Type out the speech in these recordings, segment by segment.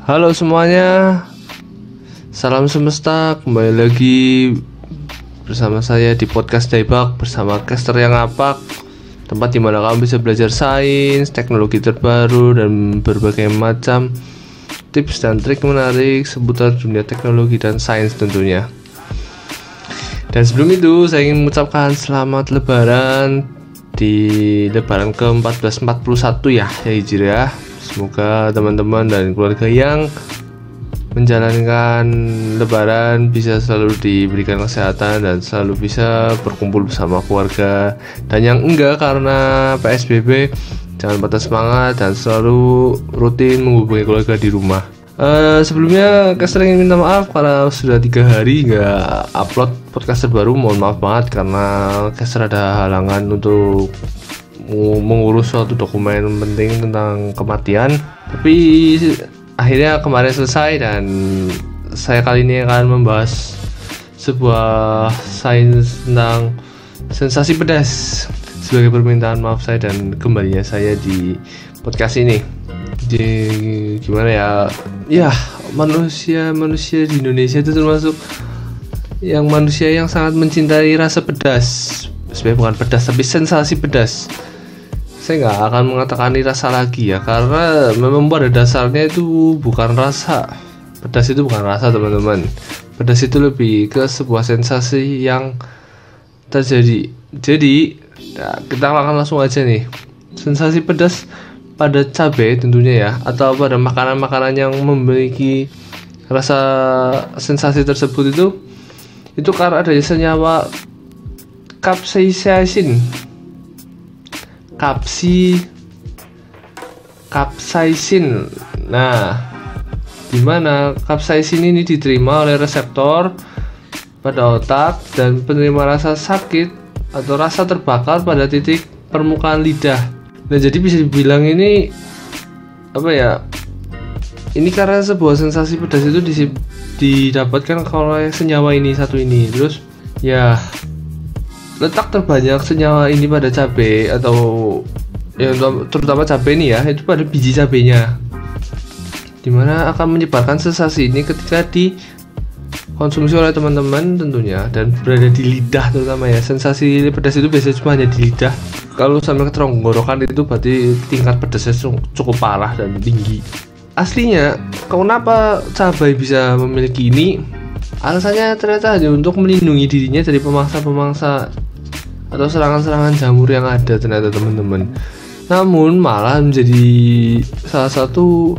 Halo semuanya, salam semesta, kembali lagi bersama saya di podcast Daibak bersama caster yang apak, tempat dimana kamu bisa belajar sains, teknologi terbaru, dan berbagai macam tips dan trik menarik seputar dunia teknologi dan sains tentunya. Dan sebelum itu saya ingin mengucapkan selamat lebaran di lebaran ke-1441 ya Hijriah. Semoga teman-teman dan keluarga yang menjalankan lebaran bisa selalu diberikan kesehatan dan selalu bisa berkumpul bersama keluarga, dan yang enggak karena PSBB jangan patah semangat dan selalu rutin menghubungi keluarga di rumah. Sebelumnya caster ingin minta maaf karena sudah 3 hari nggak upload podcast terbaru. Mohon maaf banget karena caster ada halangan untuk mengurus suatu dokumen penting tentang kematian, tapi akhirnya kemarin selesai, dan saya kali ini akan membahas sebuah sains tentang sensasi pedas sebagai permintaan maaf saya dan kembalinya saya di podcast ini. Jadi gimana ya, manusia di Indonesia itu termasuk manusia yang sangat mencintai rasa pedas. Sebenarnya bukan pedas tapi sensasi pedas. Saya nggak akan mengatakan ini rasa lagi ya, karena memang pada dasarnya itu bukan rasa. Pedas itu bukan rasa teman-teman. Pedas itu lebih ke sebuah sensasi yang terjadi. Jadi kita akan langsung aja nih. Sensasi pedas pada cabai tentunya ya, atau pada makanan-makanan yang memiliki rasa sensasi tersebut itu karena adanya senyawa capsaicin. Nah, dimana capsaicin ini diterima oleh reseptor pada otak dan penerima rasa sakit atau rasa terbakar pada titik permukaan lidah. Nah, jadi bisa dibilang ini ini karena sebuah sensasi pedas itu didapatkan oleh senyawa ini satu ini. Terus ya, letak terbanyak senyawa ini pada cabai atau terutama cabai ini ya, itu pada biji cabainya, dimana akan menyebarkan sensasi ini ketika dikonsumsi oleh teman-teman tentunya dan berada di lidah terutama ya. Sensasi pedas itu biasanya cuma hanya di lidah. Kalau sampai ke tenggorokan itu berarti tingkat pedasnya cukup parah dan tinggi. Aslinya kenapa cabai bisa memiliki ini? Alasannya ternyata hanya untuk melindungi dirinya dari pemangsa-pemangsa atau serangan-serangan jamur yang ada ternyata teman-teman. Namun malah menjadi salah satu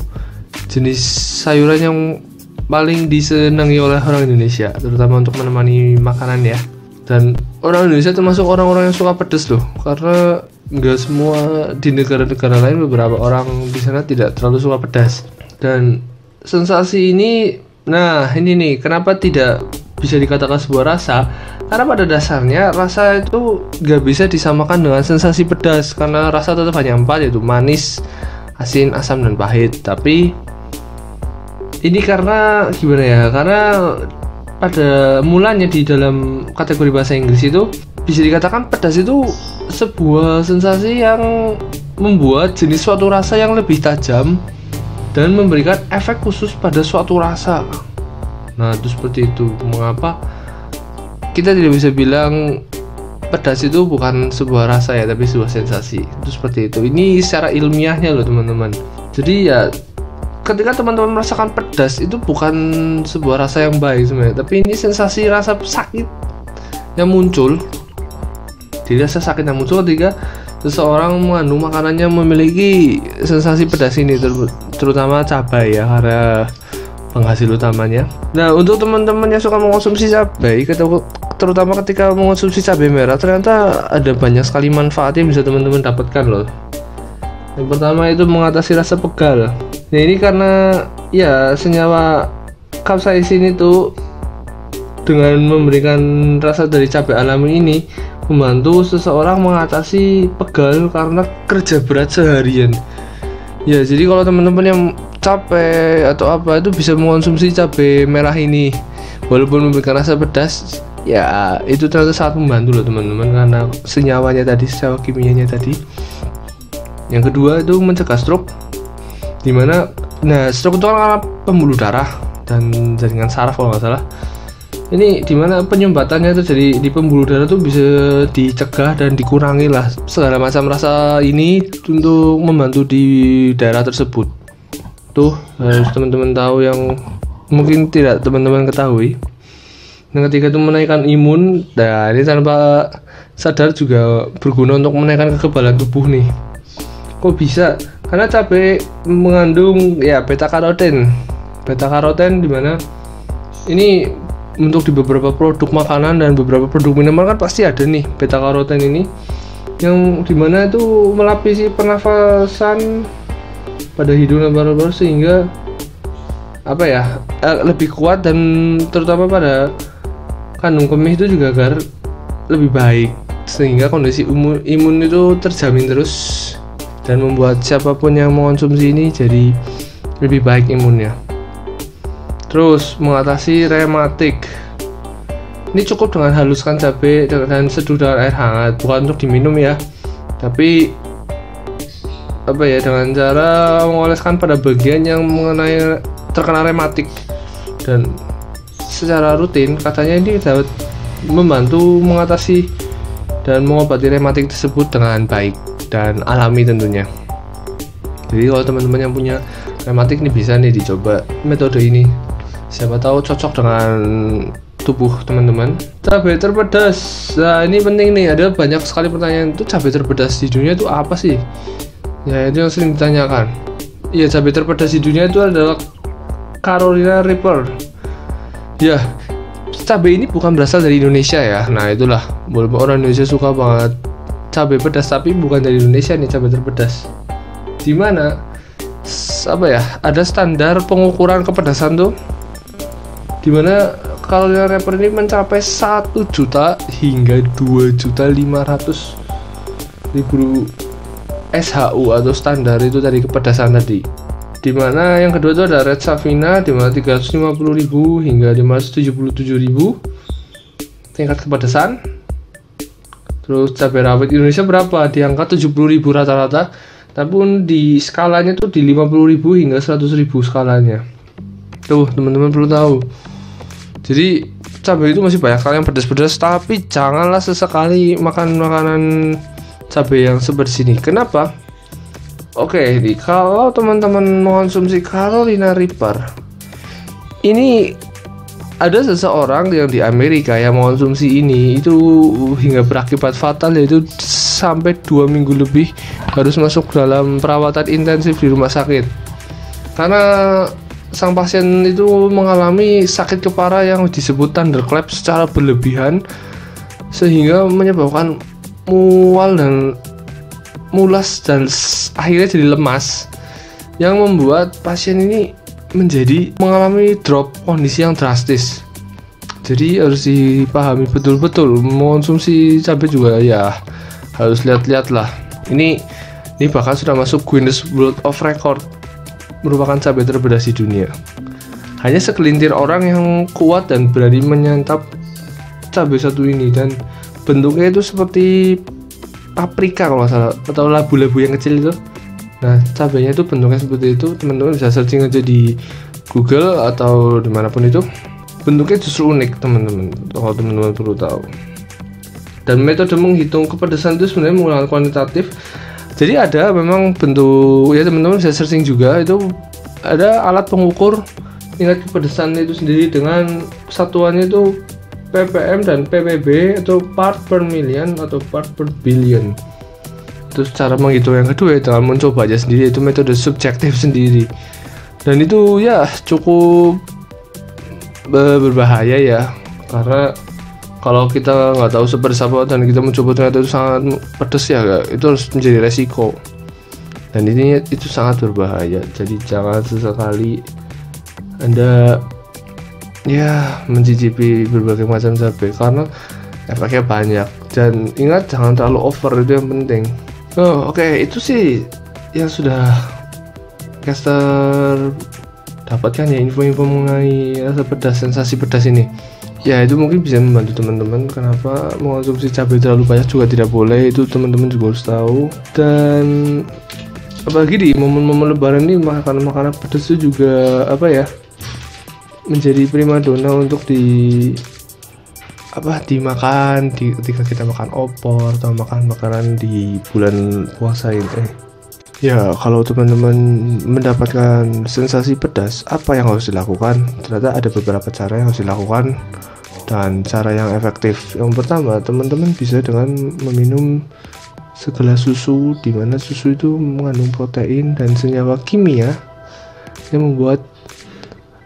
jenis sayuran yang paling disenangi oleh orang Indonesia, terutama untuk menemani makanan ya. Dan orang Indonesia termasuk orang-orang yang suka pedas loh, karena nggak semua di negara-negara lain, beberapa orang di sana tidak terlalu suka pedas. Dan sensasi ini, nah ini nih kenapa tidak bisa dikatakan sebuah rasa, karena pada dasarnya rasa itu nggak bisa disamakan dengan sensasi pedas, karena rasa tetap hanya 4, yaitu manis, asin, asam, dan pahit. Tapi ini karena gimana ya, karena pada mulanya di dalam kategori bahasa Inggris itu bisa dikatakan pedas itu sebuah sensasi yang membuat jenis suatu rasa yang lebih tajam dan memberikan efek khusus pada suatu rasa. Nah, itu seperti itu. Mengapa kita tidak bisa bilang pedas itu bukan sebuah rasa ya, tapi sebuah sensasi. Itu seperti itu. Ini secara ilmiahnya loh teman-teman. Jadi ya, ketika teman-teman merasakan pedas itu bukan sebuah rasa yang baik sebenarnya, tapi ini sensasi rasa sakit yang muncul. Jadi rasa sakit yang muncul ketika seseorang mengandung makanan yang memiliki sensasi pedas ini, terutama cabai ya, karena penghasil utamanya. Nah, untuk teman-teman yang suka mengonsumsi cabai, terutama ketika mengonsumsi cabai merah, ternyata ada banyak sekali manfaat yang bisa teman-teman dapatkan loh. Yang pertama itu mengatasi rasa pegal. Nah, ini karena ya senyawa capsaicin itu dengan memberikan rasa dari cabai alami ini membantu seseorang mengatasi pegal karena kerja berat seharian. Ya, jadi kalau teman-teman yang capek atau apa itu bisa mengonsumsi cabai merah ini, walaupun memberikan rasa pedas, ya itu ternyata sangat membantu loh teman-teman, karena senyawanya tadi, senyawa kimianya tadi. Yang kedua itu mencegah stroke, dimana Nah, stroke itu kan karena pembuluh darah dan jaringan saraf kalau nggak salah. Ini dimana penyumbatannya itu jadi di pembuluh darah tuh bisa dicegah dan dikurangi lah segala macam rasa ini untuk membantu di daerah tersebut. Tuh harus teman-teman tahu yang mungkin tidak teman-teman ketahui. Dan ketika itu menaikkan imun, nah ini tanpa sadar juga berguna untuk menaikkan kekebalan tubuh nih. Kok bisa? Karena cabai mengandung ya beta karoten. Beta karoten dimana ini untuk di beberapa produk makanan dan beberapa produk minuman kan pasti ada nih beta karoten ini, yang dimana itu melapisi pernafasan pada hidung dan paru-paru sehingga apa ya lebih kuat, dan terutama pada kandung kemih itu juga agar lebih baik sehingga kondisi imun itu terjamin terus dan membuat siapapun yang mengonsumsi ini jadi lebih baik imunnya. Terus mengatasi rematik. Ini cukup dengan haluskan cabai dan seduh dengan air hangat, bukan untuk diminum ya, tapi apa ya, dengan cara mengoleskan pada bagian yang mengenai terkena rematik, dan secara rutin katanya ini dapat membantu mengatasi dan mengobati rematik tersebut dengan baik dan alami tentunya. Jadi kalau teman-teman yang punya rematik ini bisa nih dicoba metode ini, siapa tahu cocok dengan tubuh teman-teman. Cabai terpedas, nah ini penting nih, ada banyak sekali pertanyaan, itu cabai terpedas di dunia itu apa sih? Ya itu yang sering ditanyakan. Iya, cabai terpedas di dunia itu adalah Carolina Reaper. Ya, cabai ini bukan berasal dari Indonesia ya. Nah itulah, orang Indonesia suka banget cabai pedas, tapi bukan dari Indonesia nih cabai terpedas. Dimana apa ya, ada standar pengukuran kepedasan tuh, dimana Carolina Reaper ini mencapai 1 juta hingga 2.500.000 SHU atau standar itu dari kepedasan tadi. Dimana yang kedua itu ada Red Savina, dimana 350.000 hingga 577.000 tingkat kepedasan. Terus cabai rawit Indonesia berapa? Di angka 70.000 rata-rata, tapi di skalanya tuh di 50.000 hingga 100.000 skalanya. Tuh teman-teman perlu tahu. Jadi cabai itu masih banyak sekali yang pedas-pedas, tapi janganlah sesekali makan makanan cabai yang seperti ini. Kenapa? Oke, kalau teman-teman mengonsumsi Carolina Reaper, ini ada seseorang yang di Amerika yang mengonsumsi ini itu hingga berakibat fatal, yaitu sampai 2 minggu lebih harus masuk dalam perawatan intensif di rumah sakit karena sang pasien itu mengalami sakit kepala yang disebut thunderclap secara berlebihan sehingga menyebabkan mual dan mulas dan akhirnya jadi lemas, yang membuat pasien ini menjadi mengalami drop kondisi yang drastis. Jadi harus dipahami betul-betul, mengonsumsi cabai juga ya harus lihat-lihat lah. Ini bahkan sudah masuk Guinness World of Record, merupakan cabai terpedas di dunia. Hanya segelintir orang yang kuat dan berani menyantap cabai satu ini, dan bentuknya itu seperti paprika kalau nggak salah, atau labu-labu yang kecil itu. Nah cabainya itu bentuknya seperti itu, teman-teman bisa searching aja di Google atau dimanapun itu. Bentuknya justru unik teman-teman, kalau teman-teman perlu tahu. Dan metode menghitung kepedasan itu sebenarnya menggunakan kuantitatif. Jadi ada memang bentuk ya, teman-teman bisa searching juga, itu ada alat pengukur tingkat kepedasan itu sendiri dengan satuannya itu ppm dan ppb atau part per million atau part per billion. Terus cara menghitung yang kedua ya dengan mencoba aja sendiri, itu metode subjektif sendiri, dan itu ya cukup berbahaya ya, karena kalau kita nggak tahu seperti apa dan kita mencoba ternyata itu sangat pedas ya, itu harus menjadi resiko, dan ini itu sangat berbahaya. Jadi jangan sesekali Anda ya mencicipi berbagai macam cabai karena efeknya banyak, dan ingat jangan terlalu over, itu yang penting. Oke, itu sih yang sudah caster dapatkan ya, info-info mengenai rasa pedas, sensasi pedas ini. Ya itu mungkin bisa membantu teman-teman. Kenapa mengonsumsi cabai terlalu banyak juga tidak boleh, itu teman-teman juga harus tahu. Dan apalagi di momen-momen lebaran ini makanan-makanan pedas itu juga menjadi primadona untuk dimakan ketika kita makan opor atau makan makanan di bulan puasa ini. Ya, kalau teman-teman mendapatkan sensasi pedas, apa yang harus dilakukan? Ternyata ada beberapa cara yang harus dilakukan dan cara yang efektif. Yang pertama, teman-teman bisa dengan meminum segelas susu, di mana susu itu mengandung protein dan senyawa kimia yang membuat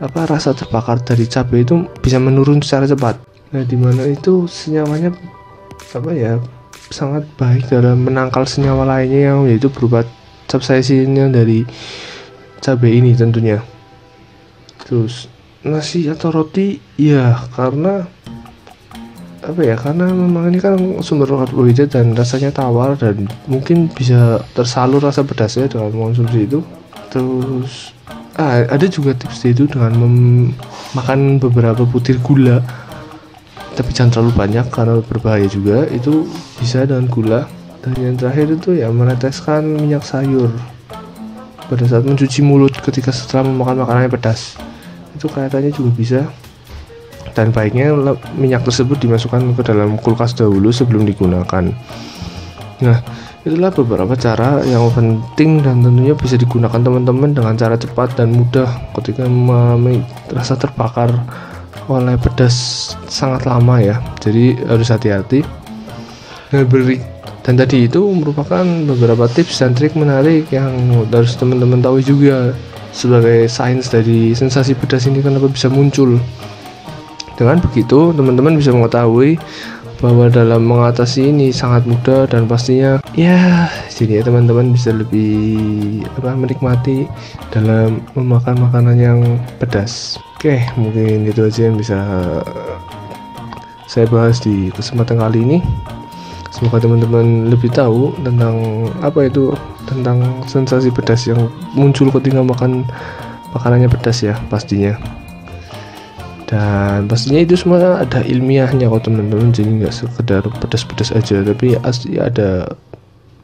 rasa terbakar dari cabai itu bisa menurun secara cepat. Nah, di mana itu senyawanya sangat baik dalam menangkal senyawa lainnya yang yaitu berupa capsaicinnya dari cabai ini tentunya. Terus nasi atau roti, ya karena karena memang ini kan sumber karbohidrat dan rasanya tawar dan mungkin bisa tersalur rasa pedasnya dengan mengonsumsi itu. Terus ada juga tips itu dengan makan beberapa butir gula, tapi jangan terlalu banyak karena berbahaya juga. Itu bisa dengan gula. Dan yang terakhir itu ya meneteskan minyak sayur pada saat mencuci mulut ketika setelah memakan makanan yang pedas. Itu kelihatannya juga bisa. Dan baiknya minyak tersebut dimasukkan ke dalam kulkas dahulu sebelum digunakan. Nah, itulah beberapa cara yang penting dan tentunya bisa digunakan teman-teman dengan cara cepat dan mudah ketika mengalami rasa terbakar oleh pedas sangat lama ya. Jadi harus hati-hati. Dan tadi itu merupakan beberapa tips dan trik menarik yang harus teman-teman tahu juga sebagai sains dari sensasi pedas ini kenapa bisa muncul. Dengan begitu teman-teman bisa mengetahui bahwa dalam mengatasi ini sangat mudah dan pastinya jadi teman-teman bisa lebih menikmati dalam memakan makanan yang pedas. Oke, mungkin itu aja yang bisa saya bahas di kesempatan kali ini. Semoga teman-teman lebih tahu tentang sensasi pedas yang muncul ketika makan makanannya pedas ya pastinya. Dan pastinya itu semua ada ilmiahnya kok teman-teman, jadi nggak sekedar pedas-pedas aja, tapi asli ada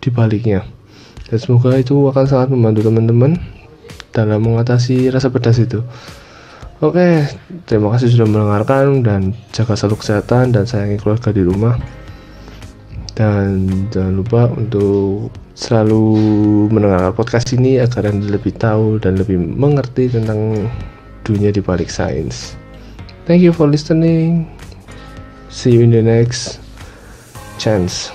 di baliknya. Dan semoga itu akan sangat membantu teman-teman dalam mengatasi rasa pedas itu. Oke, terima kasih sudah mendengarkan dan jaga selalu kesehatan dan sayangi keluarga di rumah. Dan jangan lupa untuk selalu mendengarkan podcast ini agar Anda lebih tahu dan lebih mengerti tentang dunia di balik sains. Thank you for listening. See you in the next chance.